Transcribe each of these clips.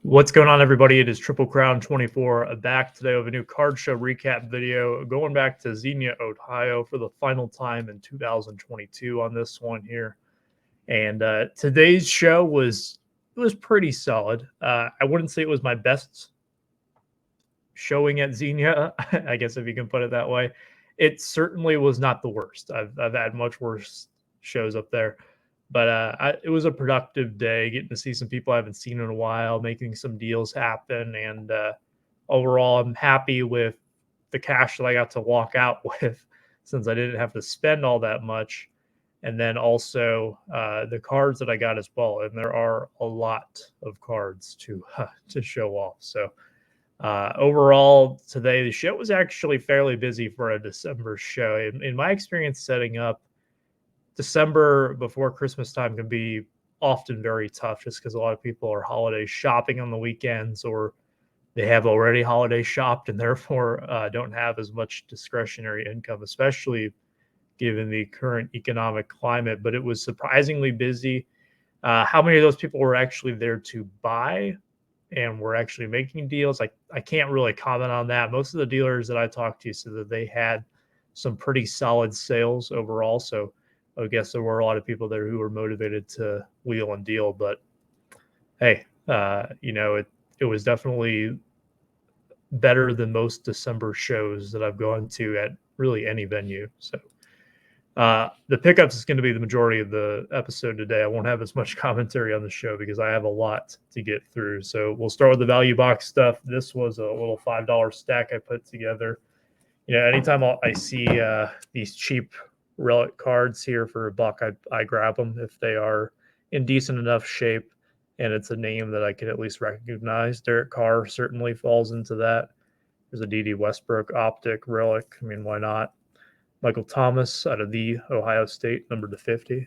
What's going on, everybody? It is TripleCrown24 back today with a new card show recap video going back to Xenia, Ohio for the final time in 2022 on this one here. And today's show was pretty solid. I wouldn't say it was my best showing at Xenia, I guess if you can put it that way. It certainly was not the worst. I've had much worse shows up there. But it was a productive day, getting to see some people I haven't seen in a while, making some deals happen. And overall, I'm happy with the cash that I got to walk out with since I didn't have to spend all that much. And then also the cards that I got as well. And there are a lot of cards to show off. So overall, today, the show was actually fairly busy for a December show. In my experience setting up, December before Christmas time can be often very tough just because a lot of people are holiday shopping on the weekends, or they have already holiday shopped and therefore don't have as much discretionary income, especially given the current economic climate. But it was surprisingly busy. How many of those people were actually there to buy and were actually making deals? I can't really comment on that. Most of the dealers that I talked to said that they had some pretty solid sales overall. So I guess there were a lot of people there who were motivated to wheel and deal, but hey, it was definitely better than most December shows that I've gone to at really any venue. So the pickups is going to be the majority of the episode today. I won't have as much commentary on the show because I have a lot to get through. So we'll start with the value box stuff. This was a little $5 stack I put together. Anytime I see these cheap relic cards here for $1, I grab them if they are in decent enough shape and it's a name that I can at least recognize. Derek Carr certainly falls into that. There's a D.D. Westbrook optic relic. I mean, why not? Michael Thomas out of the Ohio State, number to 50.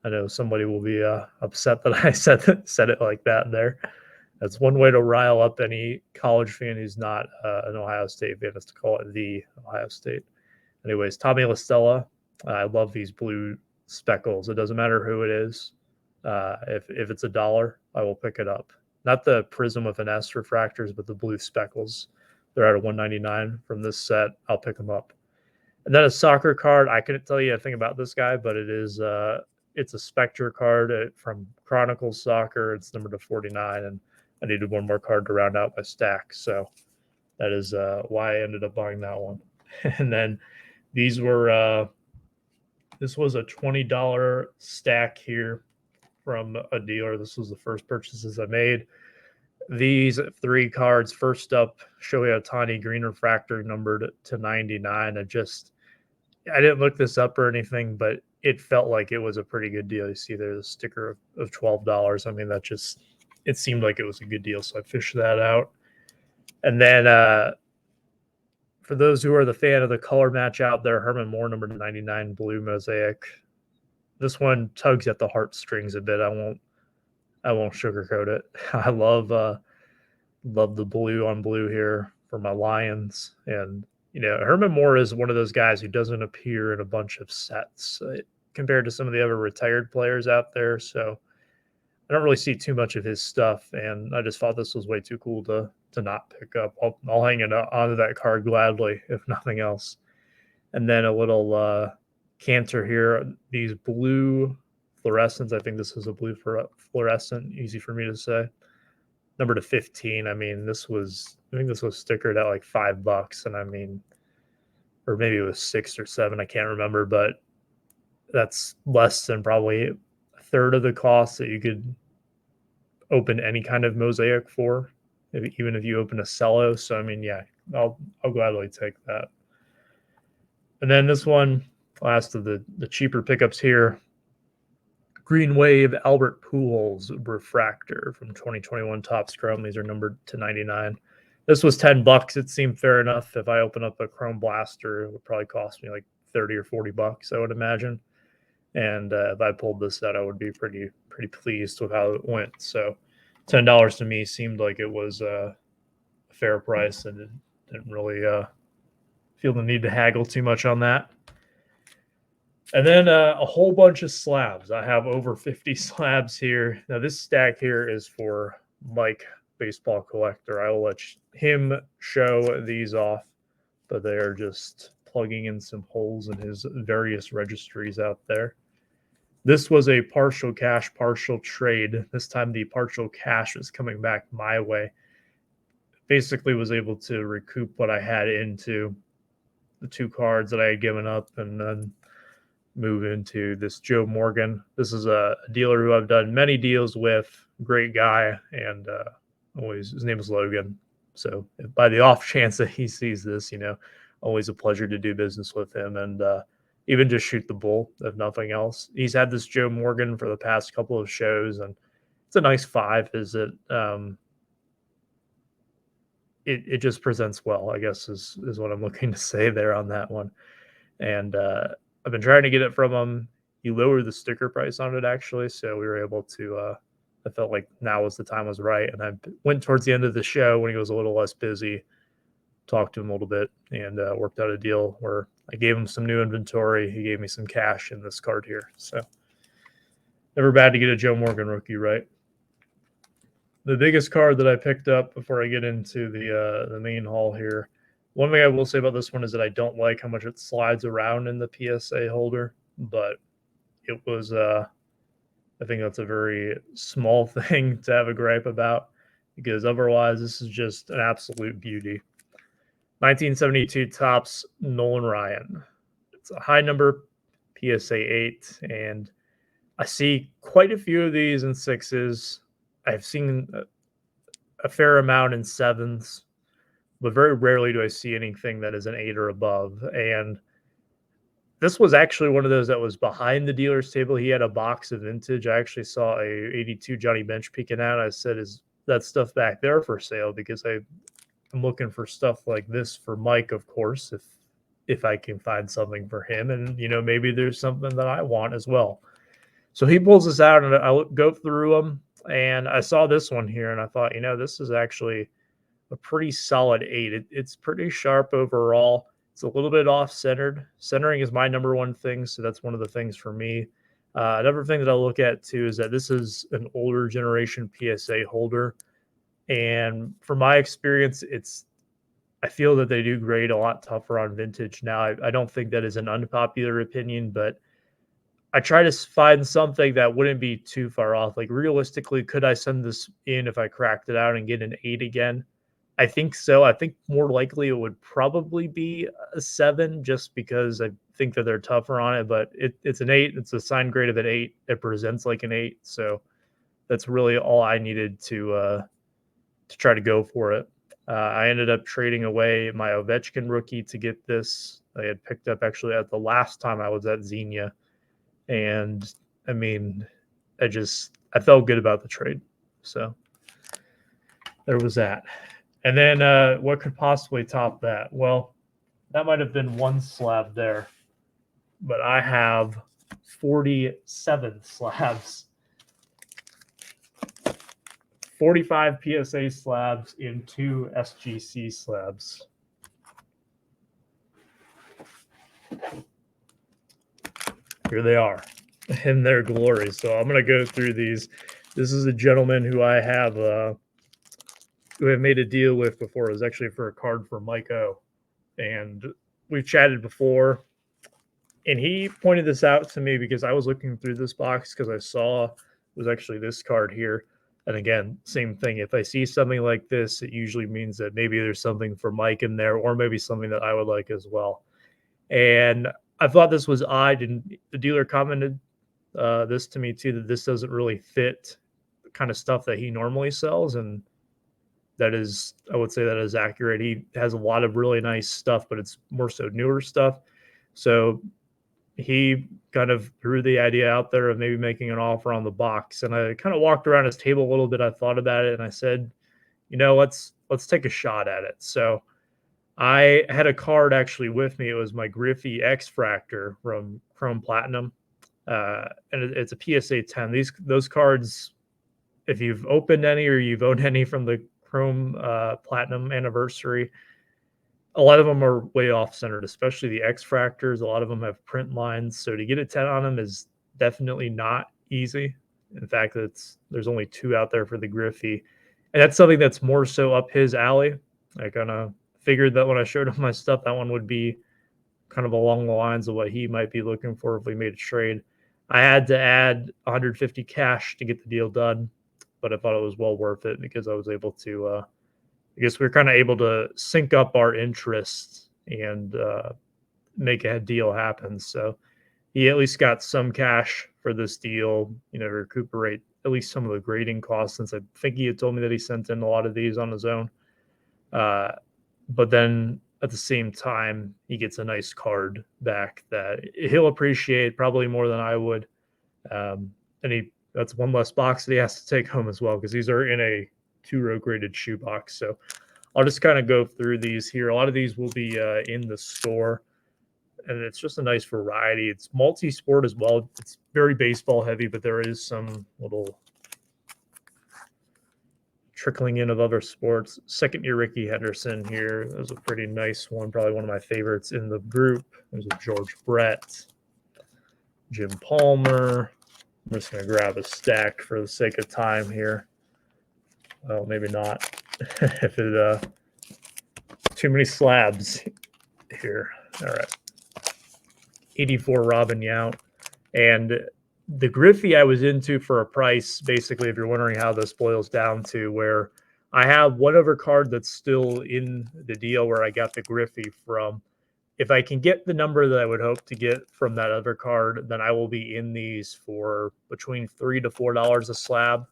I know somebody will be upset that I said it like that there. That's one way to rile up any college fan who's not an Ohio State fan, is to call it the Ohio State. Anyways, Tommy LaStella. I love these blue speckles. It doesn't matter who it is. If it's $1, I will pick it up. Not the Prism with an S refractors, but the blue speckles. They're out of $199 from this set. I'll pick them up. And then a soccer card. I couldn't tell you anything about this guy, but it's a Spectre card from Chronicles Soccer. It's numbered to 49, and I needed one more card to round out my stack. So that is why I ended up buying that one. And then these were this was a $20 stack here from a dealer. This was the first purchases I made. These 3 cards, first up, Shohei Ohtani green refractor numbered to 99. I didn't look this up or anything, but it felt like it was a pretty good deal. You see there's a sticker of $12. I mean, it seemed like it was a good deal, so I fished that out. And then for those who are the fan of the color match out there, Herman Moore, number 99, blue mosaic. This one tugs at the heartstrings a bit. I won't sugarcoat it. I love the blue on blue here for my Lions. And, Herman Moore is one of those guys who doesn't appear in a bunch of sets compared to some of the other retired players out there. So I don't really see too much of his stuff, and I just thought this was way too cool to not pick up. I'll hang it onto that card gladly, if nothing else. And then a little canter here. These blue fluorescents. I think this is a blue fluorescent. Easy for me to say. Number to 15. I mean, I think this was stickered at like $5, and I mean, or maybe it was 6 or 7. I can't remember, but that's less than probably a third of the cost that you could open any kind of mosaic for, even if you open a cello. So I mean, yeah, I'll gladly take that. And then this one, last of the cheaper pickups here, Green Wave Albert Pujols refractor from 2021 Topps Chrome. These are numbered to 99. This was $10. It seemed fair enough. If I open up a Chrome Blaster, it would probably cost me like 30 or 40 bucks, I would imagine. And if I pulled this out, I would be pretty pleased with how it went. So $10 to me seemed like it was a fair price, and didn't really feel the need to haggle too much on that. And then a whole bunch of slabs. I have over 50 slabs here. Now, this stack here is for Mike baseball collector. I will let him show these off, but they are just plugging in some holes in his various registries out there. This was a partial cash, partial trade. This time the partial cash was coming back my way. Basically was able to recoup what I had into the 2 cards that I had given up and then move into this Joe Morgan. This is a dealer who I've done many deals with. Great guy, and always his name is Logan. So by the off chance that he sees this, always a pleasure to do business with him and even just shoot the bull, if nothing else. He's had this Joe Morgan for the past couple of shows, and it's a nice 5. It just presents well, I guess is what I'm looking to say there on that one. And I've been trying to get it from him. He lowered the sticker price on it, actually, so we were able to I felt like now was the time was right. And I went towards the end of the show when he was a little less busy, talked to him a little bit, and worked out a deal where I gave him some new inventory. He gave me some cash in this card here. So never bad to get a Joe Morgan rookie, right? The biggest card that I picked up before I get into the main haul here. One thing I will say about this one is that I don't like how much it slides around in the PSA holder, but it was I think that's a very small thing to have a gripe about, because otherwise this is just an absolute beauty. 1972 Topps Nolan Ryan. It's a high number, PSA 8, and I see quite a few of these in 6s. I've seen a fair amount in 7s, but very rarely do I see anything that is an 8 or above. And this was actually one of those that was behind the dealer's table. He had a box of vintage. I actually saw a 82 Johnny Bench peeking out. I said, is that stuff back there for sale? Because I'm looking for stuff like this for Mike, of course, if I can find something for him. And, maybe there's something that I want as well. So he pulls this out, and I go through them, and I saw this one here, and I thought, this is actually a pretty solid 8. It's pretty sharp overall. It's a little bit off-centered. Centering is my number one thing, so that's one of the things for me. Another thing that I look at, too, is that this is an older generation PSA holder, and from my experience, I feel that they do grade a lot tougher on vintage now. I don't think that is an unpopular opinion, but I try to find something that wouldn't be too far off. Like, realistically, could I send this in if I cracked it out and get an 8 again? I think so. I think more likely it would probably be a 7, just because I think that they're tougher on it. But it's an 8. It's a signed grade of an 8. It presents like an 8. So that's really all I needed to try to go for it. I ended up trading away my Ovechkin rookie to get this. I had picked up actually at the last time I was at Xenia. And I mean, I felt good about the trade. So there was that. And then what could possibly top that? Well, that might have been one slab there, but I have 47 slabs. 45 PSA slabs in 2 SGC slabs. Here they are in their glory. So I'm going to go through these. This is a gentleman who I have made a deal with before. It was actually for a card for Mike O. And we've chatted before. And he pointed this out to me because I was looking through this box because I saw it was actually this card here. And again, same thing. If I see something like this, it usually means that maybe there's something for Mike in there, or maybe something that I would like as well. And I thought this was odd, and the dealer commented this to me too, that this doesn't really fit the kind of stuff that he normally sells. And that is, I would say that is accurate. He has a lot of really nice stuff, but it's more so newer stuff. So he kind of threw the idea out there of maybe making an offer on the box. And I kind of walked around his table a little bit. I thought about it, and I said, let's take a shot at it. So I had a card actually with me. It was my Griffey X-Fractor from Chrome Platinum. And it's a PSA 10. Those cards, if you've opened any or you've owned any from the Chrome Platinum anniversary, a lot of them are way off centered, especially the X-Fractors. A lot of them have print lines. So to get a 10 on them is definitely not easy. In fact, there's only 2 out there for the Griffey. And that's something that's more so up his alley. I kind of figured that when I showed him my stuff, that one would be kind of along the lines of what he might be looking for if we made a trade. I had to add 150 cash to get the deal done, but I thought it was well worth it because I was able to, I guess we were kind of able to sync up our interests and make a deal happen. So he at least got some cash for this deal, you know, to recuperate at least some of the grading costs, since I think he had told me that he sent in a lot of these on his own. But then at the same time, he gets a nice card back that he'll appreciate probably more than I would. And that's one less box that he has to take home as well, because these are in a 2-row graded shoebox. So I'll just kind of go through these here. A lot of these will be in the store, and it's just a nice variety. It's multi-sport as well. It's very baseball heavy, but there is some little trickling in of other sports. Second year Ricky Henderson here. That was a pretty nice one. Probably one of my favorites in the group. There's a George Brett, Jim Palmer. I'm just going to grab a stack for the sake of time here. Well, maybe not. If it too many slabs here. All right. 84 Robin Yount. And the Griffey I was into for a price, basically, if you're wondering how this boils down to, where I have one other card that's still in the deal where I got the Griffey from. If I can get the number that I would hope to get from that other card, then I will be in these for between $3 to $4 a slab.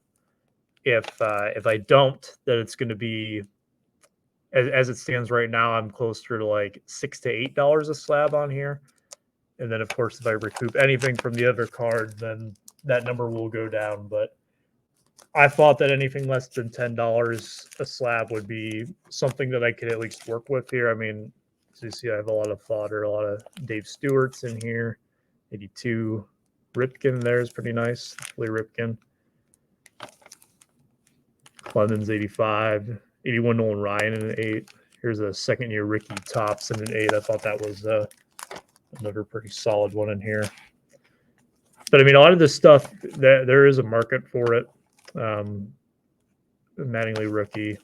If I don't, then it's going to be, as it stands right now, I'm closer to like $6 to $8 a slab on here. And then, of course, if I recoup anything from the other card, then that number will go down. But I thought that anything less than $10 a slab would be something that I could at least work with here. I mean, as you see, I have a lot of fodder, a lot of Dave Stewart's in here. 82 Ripken there is pretty nice. Lee Ripken. Clemens 85. 81 Nolan Ryan in an 8. Here's a second year Ricky Tops in an 8. I thought that was another pretty solid one in here. But I mean, a lot of this stuff, there is a market for it. Mattingly rookie.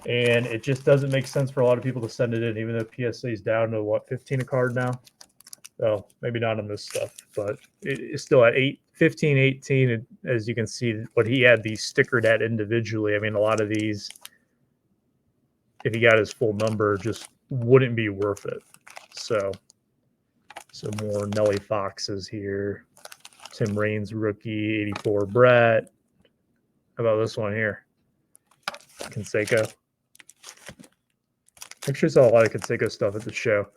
And it just doesn't make sense for a lot of people to send it in, even though PSA is down to what, 15 a card now? Well, maybe not on this stuff, but it's still at 15, 18. As you can see, what he had these stickered at individually. I mean, a lot of these, if he got his full number, just wouldn't be worth it. So more Nelly Foxes here. Tim Raines rookie, 84 Brett. How about this one here? Canseco. Actually saw a lot of Canseco stuff at the show.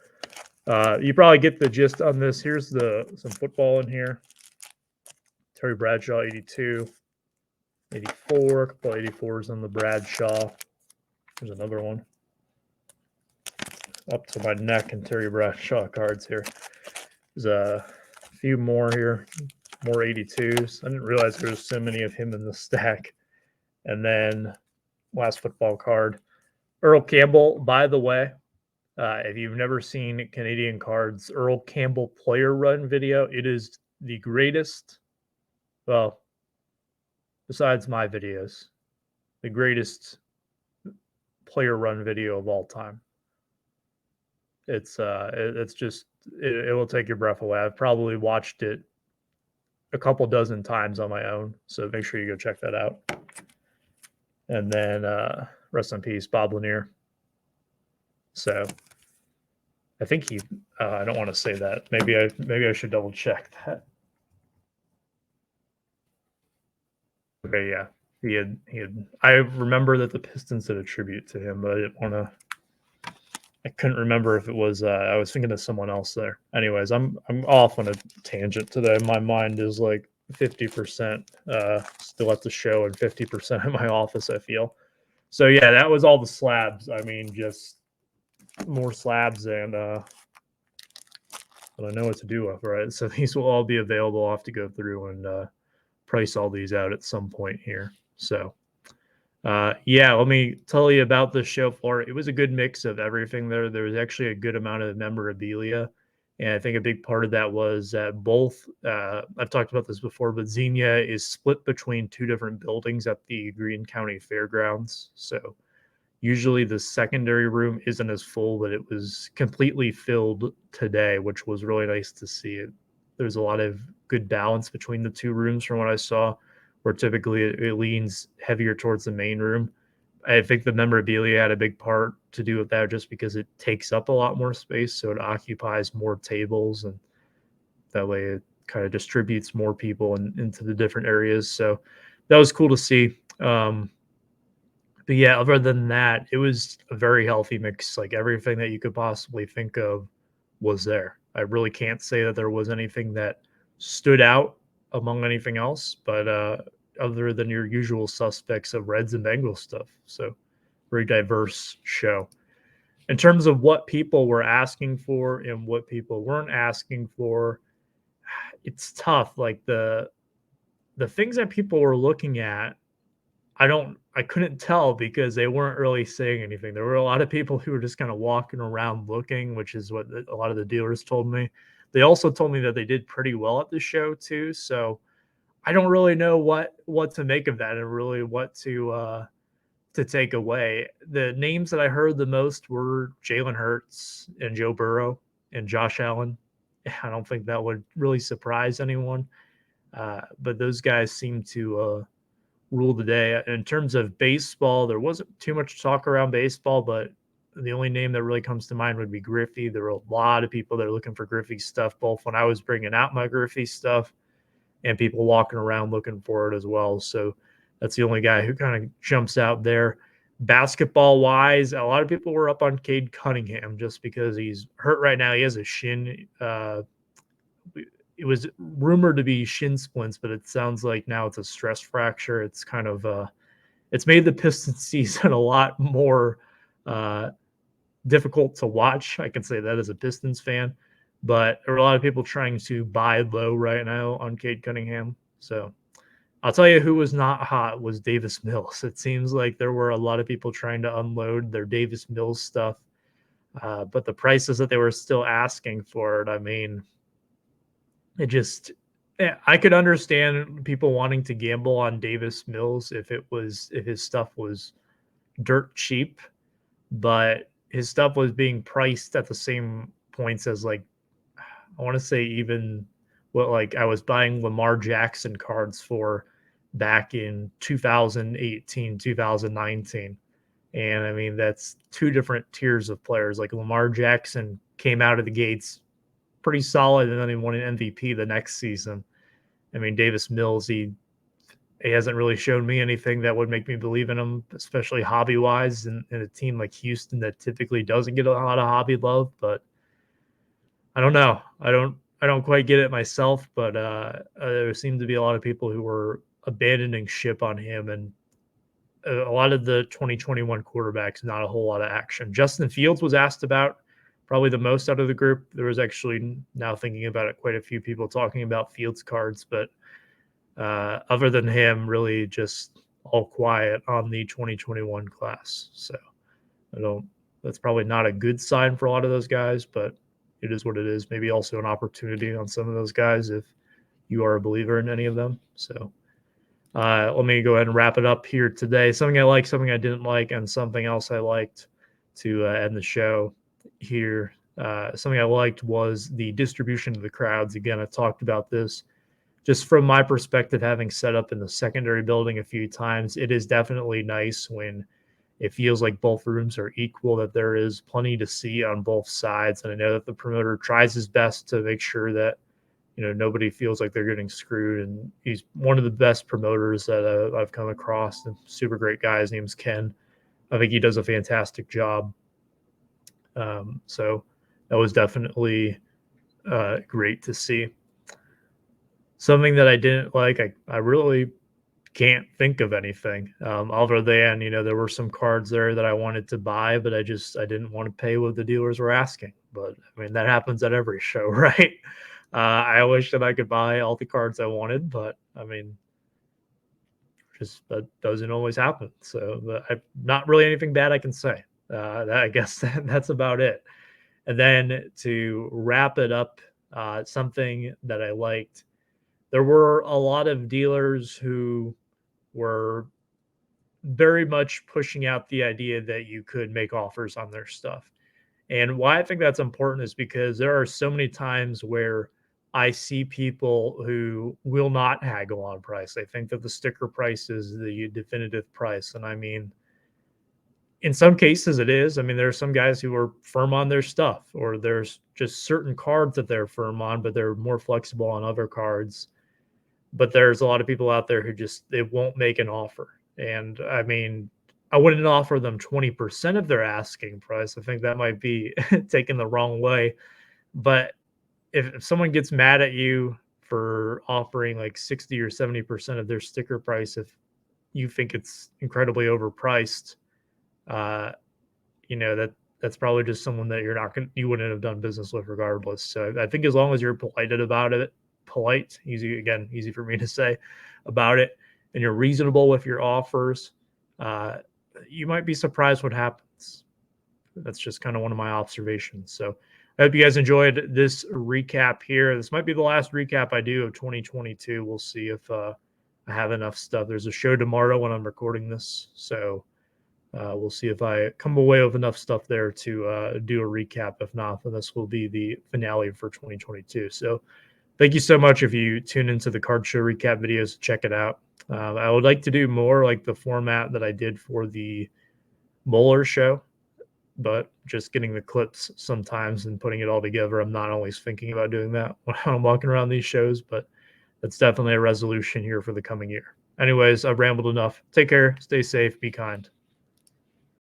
You probably get the gist on this. Here's some football in here. Terry Bradshaw, 82. 84, a couple of 84s on the Bradshaw. There's another one. Up to my neck in Terry Bradshaw cards here. There's a few more here. More 82s. I didn't realize there was so many of him in the stack. And then last football card. Earl Campbell, by the way, if you've never seen Canadian Cards Earl Campbell player run video, it is the greatest, well, besides my videos, the greatest player run video of all time. It's just, it will take your breath away. I've probably watched it a couple dozen times on my own, so make sure you go check that out. And then rest in peace, Bob Lanier. So I think he, I don't want to say that. Maybe I should double check that. Okay, yeah. He had I remember that the Pistons did a tribute to him, but I didn't want to, I couldn't remember if it was I was thinking of someone else there. Anyways, I'm off on a tangent today. My mind is like 50% still at the show and 50% in my office, I feel. So yeah, that was all the slabs. I mean, just more slabs, and but I know what to do with, right? So these will all be available. I'll have to go through and price all these out at some point here. So yeah, let me tell you about the show floor. It was a good mix of everything there. There was actually a good amount of memorabilia. And I think a big part of that was that both, I've talked about this before, but Xenia is split between two different buildings at the Greene County Fairgrounds. So usually the secondary room isn't as full, but it was completely filled today, which was really nice to see. There's a lot of good balance between the two rooms from what I saw, where typically it leans heavier towards the main room. I think the memorabilia had a big part to do with that just because it takes up a lot more space. So it occupies more tables, and that way it kind of distributes more people into the different areas. So that was cool to see. But yeah, other than that, it was a very healthy mix. Like everything that you could possibly think of was there. I really can't say that there was anything that stood out among anything else, but other than your usual suspects of Reds and Bengals stuff. So very diverse show. In terms of what people were asking for and what people weren't asking for, it's tough. Like the things that people were looking at, I couldn't tell because they weren't really saying anything. There were a lot of people who were just kind of walking around looking, which is what a lot of the dealers told me. They also told me that they did pretty well at the show too. So I don't really know what to make of that and really what to take away. The names that I heard the most were Jalen Hurts and Joe Burrow and Josh Allen. I don't think that would really surprise anyone. But those guys seem to rule the day. In terms of baseball, there wasn't too much talk around baseball, but the only name that really comes to mind would be Griffey. There were a lot of people that are looking for Griffey stuff, both when I was bringing out my Griffey stuff and people walking around looking for it as well. So that's the only guy who kind of jumps out there. Basketball wise, a lot of people were up on Cade Cunningham just because he's hurt right now. He has a shin. It was rumored to be shin splints, but it sounds like now it's a stress fracture. It's kind of it's made the Pistons season a lot more uh, difficult to watch. I can say that as a Pistons fan, but there are a lot of people trying to buy low right now on Cade Cunningham. So I'll tell you who was not hot was Davis Mills. It seems like there were a lot of people trying to unload their Davis Mills stuff, but the prices that they were still asking for it, I mean, it just I could understand people wanting to gamble on Davis Mills if his stuff was dirt cheap, but his stuff was being priced at the same points as like I want to say even what like I was buying Lamar Jackson cards for back in 2018, 2019. And I mean, that's two different tiers of players. Like Lamar Jackson came out of the gates pretty solid and then he won an MVP the next season. I mean, Davis Mills, he hasn't really shown me anything that would make me believe in him, especially hobby wise in a team like Houston that typically doesn't get a lot of hobby love. But I don't know. I don't quite get it myself, but there seemed to be a lot of people who were abandoning ship on him, and a lot of the 2021 quarterbacks, not a whole lot of action. Justin Fields was asked about probably the most out of the group. There was actually, now thinking about it, quite a few people talking about Fields cards, but other than him, really just all quiet on the 2021 class. So I don't. That's probably not a good sign for a lot of those guys, but it is what it is. Maybe also an opportunity on some of those guys if you are a believer in any of them. So let me go ahead and wrap it up here today. Something I liked, something I didn't like, and something else I liked to end the show here. Something I liked was the distribution of the crowds. Again, I've talked about this just from my perspective, having set up in the secondary building a few times. It is definitely nice when it feels like both rooms are equal, that there is plenty to see on both sides. And I know that the promoter tries his best to make sure that, nobody feels like they're getting screwed. And he's one of the best promoters that I've come across. A super great guy. His name's Ken. I think he does a fantastic job. So that was definitely great to see. Something that I didn't like, I really can't think of anything other than, there were some cards there that I wanted to buy, but I didn't want to pay what the dealers were asking. But I mean, that happens at every show, right? I wish that I could buy all the cards I wanted, but I mean, just that doesn't always happen. So not really anything bad I can say. I guess that's about it. And then to wrap it up, something that I liked, there were a lot of dealers who were very much pushing out the idea that you could make offers on their stuff. And why I think that's important is because there are so many times where I see people who will not haggle on price. They think that the sticker price is the definitive price. And I mean, in some cases it is. I mean, there are some guys who are firm on their stuff, or there's just certain cards that they're firm on, but they're more flexible on other cards. But there's a lot of people out there who just they won't make an offer. And I mean, I wouldn't offer them 20% of their asking price. I think that might be taken the wrong way. But if someone gets mad at you for offering like 60 or 70% of their sticker price, if you think it's incredibly overpriced, uh, that's probably just someone that you wouldn't have done business with regardless. So I think as long as you're easy for me to say about it, and you're reasonable with your offers, uh, you might be surprised what happens. That's just kind of one of my observations. So I hope you guys enjoyed this recap here. This might be the last recap I do of 2022. We'll see if I have enough stuff. There's a show tomorrow when I'm recording this, so we'll see if I come away with enough stuff there to do a recap. If not, then this will be the finale for 2022. So thank you so much if you tune into the card show recap videos. Check it out. I would like to do more like the format that I did for the Moeller show, but just getting the clips sometimes and putting it all together. I'm not always thinking about doing that when I'm walking around these shows, but that's definitely a resolution here for the coming year. Anyways, I've rambled enough. Take care, stay safe, be kind.